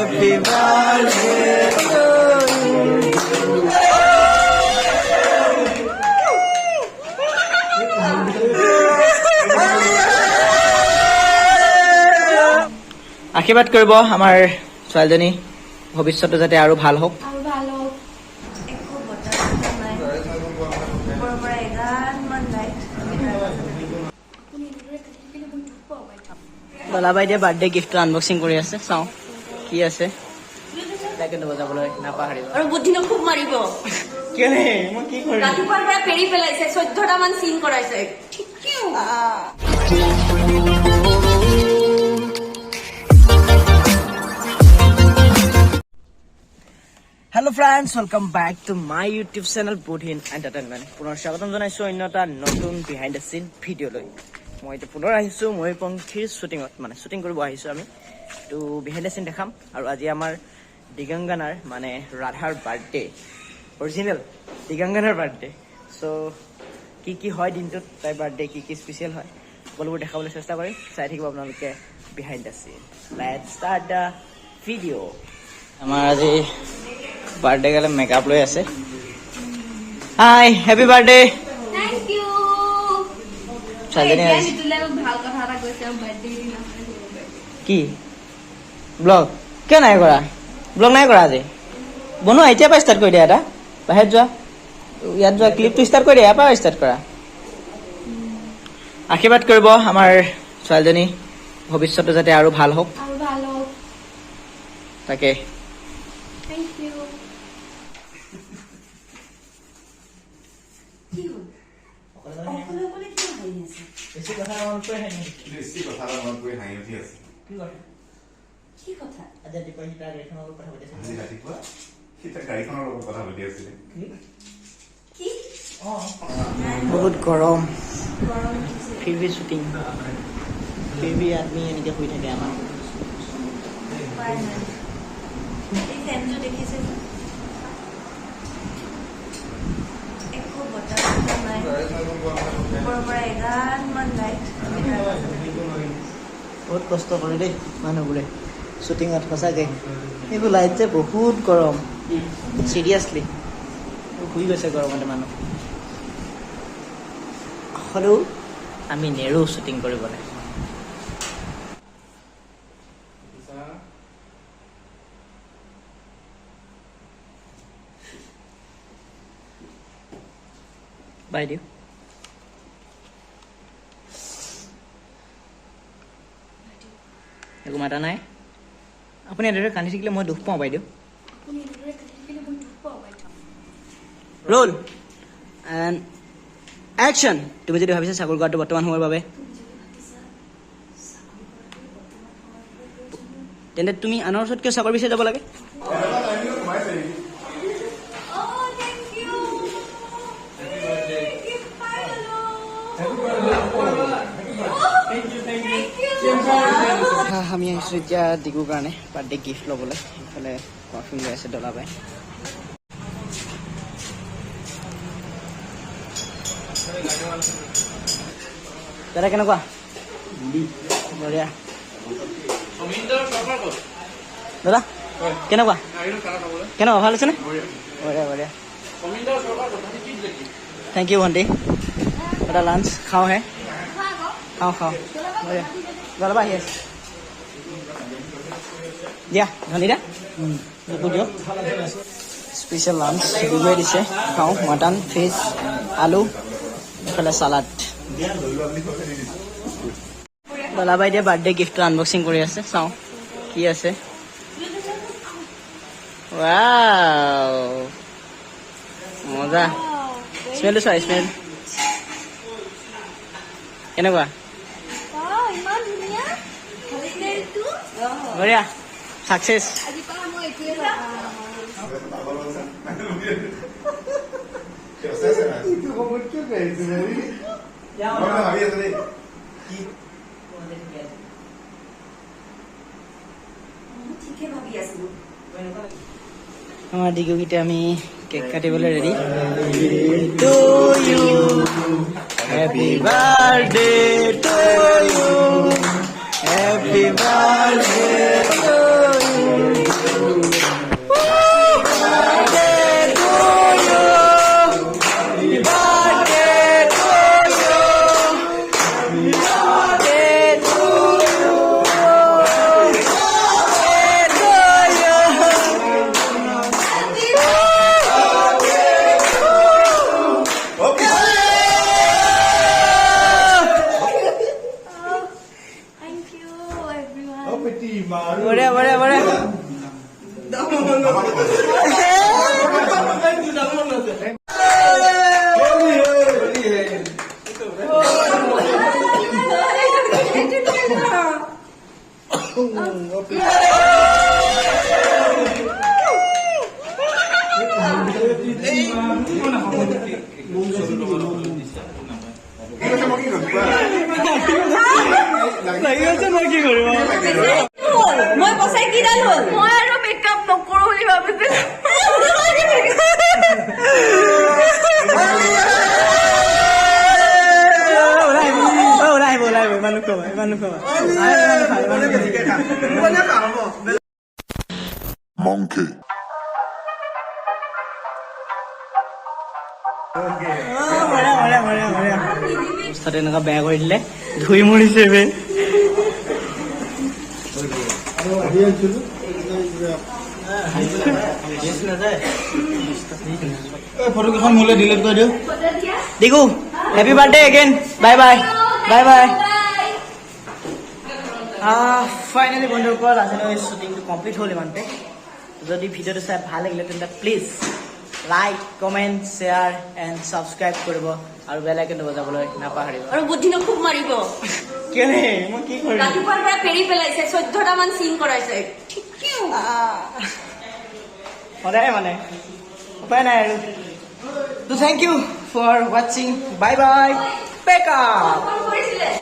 Happy birthday to আশীৰ্বাদ কৰিব আমাৰ ছোৱালীজনী ভৱিষ্যতে যাতে আৰু ভাল হওক। দলাবাই দিয়া বাৰ্থডে গিফ্টটো আনবক্সিং কৰি আছে, চাওঁ কি আছে। তাকেতো বজাবলৈ নাপাহৰিব। আৰু বুদ্ধিনক খুব মাৰিব। কেনে মই কি কৰিম? ৰাতিপুৱাৰ পৰা পেৰি পেলাইছে, 14টা মান চিন কৰাইছে। Hello' friends, welcome back to my YouTube channel Budhin Entertainment. পুনৰ স্বাগতম জনাইছোঁ অন্য এটা নতুন বিহাইণ্ড দ্য চিন ভিডিঅ'লৈ। মই এতিয়া পুনৰ আহিছোঁ ময়ূৰপংখীৰ শ্বুটিঙত, মানে শ্বুটিং কৰিব আহিছোঁ আমি। তো বিহাইণ্ড দ্য চিন দেখাম। আৰু আজি আমাৰ দিগাংগানাৰ মানে ৰাধাৰ বাৰ্থডে, অৰিজিনেল দিগাংগানাৰ বাৰ্থডে। চ' কি কি হয় দিনটোত, তাইৰ বাৰ্থডে কি কি স্পেচিয়েল হয় সকলোবোৰ দেখাবলৈ চেষ্টা কৰিম। চাই থাকিব আপোনালোকে behind the scene. Let's start the video'. আমাৰ আজি বাৰ্থডে গালে মেকআপ লৈ আছে। Hi, happy birthday. Thank you. ছোৱালীজনী ভাল কথা এটা কৈছে, বাৰ্থডে দিনা কি ব্লগ কিয় নাই কৰা? ব্লগ নাই কৰা আজি? বনোৱা এতিয়াৰ পৰা ষ্টাৰ্ট কৰি দিয়া। এটা বাহিৰত যোৱা, ইয়াত যোৱা, ক্লিপটো ষ্টাৰ্ট কৰি দিয়া, ইয়াৰ পৰা ষ্টাৰ্ট কৰা। আশীৰ্বাদ কৰিব আমাৰ ছোৱালীজনী ভৱিষ্যতে যাতে আৰু ভাল হওক। তাকে থেংক ইউ। বহুত গৰম, ফিৰ ভি শ্বুটিং, ফিৰ ভি আদমি এনেকে শুই থাকে আমাৰ। বহুত কষ্ট কৰে দেই মানুহবোৰে শ্বুটিঙত, সঁচাকে এইবোৰ লাইট যে বহুত গৰম, চিৰিয়াছলি শুই গৈছে গৰমতে মানুহ। হ'লেও আমি নেৰো শ্বুটিং কৰিবলৈ। বাইদেউ একো মাতা নাই? আপুনি এনেদৰে কান্দি থাকিলে মই দুখ পাওঁ বাইদেউ। Roll and action. তুমি যদি ভাবিছা চাকৰি কৰাটো বৰ্তমান সময়ৰ বাবে, তেন্তে তুমি আনৰ ওচৰত কিয় চাকৰি বিচাৰি যাব লাগে? আমি আহিছোঁ এতিয়া ডিগুৰ কাৰণে বাৰ্থডে গিফ্ট ল'বলৈ। এইফালে পাৰফিউম লৈ আছে দলাবাই। দাদা কেনেকুৱা? বঢ়িয়া। দাদা কেনেকুৱা? কেনেকুৱা, ভাল হৈছেনে? বঢ়িয়া বঢ়িয়া, থেংক ইউ ভণ্টি। এটা লাঞ্চ খাওঁহে, খাওঁ। বঢ়িয়া, দলাবা আহি আছে দিয়া ধনীৰা দিয়ক। স্পেচিয়েল লাঞ্চ দুবই দিছে, খাওঁ। মটন, ফিছ, আলু, এইফালে চালাড। দলাবাই দিয়া বাৰ্থডে গিফ্টটো আনবক্সিং কৰি আছে, চাওঁ কি আছে। ৱাও, মজা। স্মেলটো চোৱা, স্মেল কেনেকুৱা? বঢ়িয়া, চাকচেছ। আমাৰ ডিগুকেইটা আমি কেক কাটিবলৈ ready. To you, happy birthday to you, happy birthday to you, বঢ়িয়া বঢ়িয়া বঢ়িয়া মই বচাই কিডাল হ'ল মই আৰু মেকআপ নকৰো বুলি ভাবিছিলো Monkey. এনেকুৱা বেয়া কৰি দিলে ধুই মৰিছে বে ফটোকেইখন মোলৈ ডিলিট কৰি দিওঁ দিগু happy birthday again bye bye bye bye finally বন্ধুসকল আজিলৈ শ্বুটিংটো কমপ্লিট হ'ল ইমানতে যদি ভিডিঅ'টো চাই ভাল লাগিলে তেন্তে please like comment share and subscribe কৰিব আৰু বেল আইকনটো বজাবলৈ নাপাহৰিব আৰু বুদ্ধিনক খুব মাৰিব কেলে মই কি কৰিম ৰাতিপুৱাৰ পৰা পেৰি পেলাইছে 14টা মান চিন কৰাইছে সদায় মানে উপায় নাই আৰু তো থেংক ইউ ফৰ ৱাচিং বাই বাই পেক আপ কৰিছিলে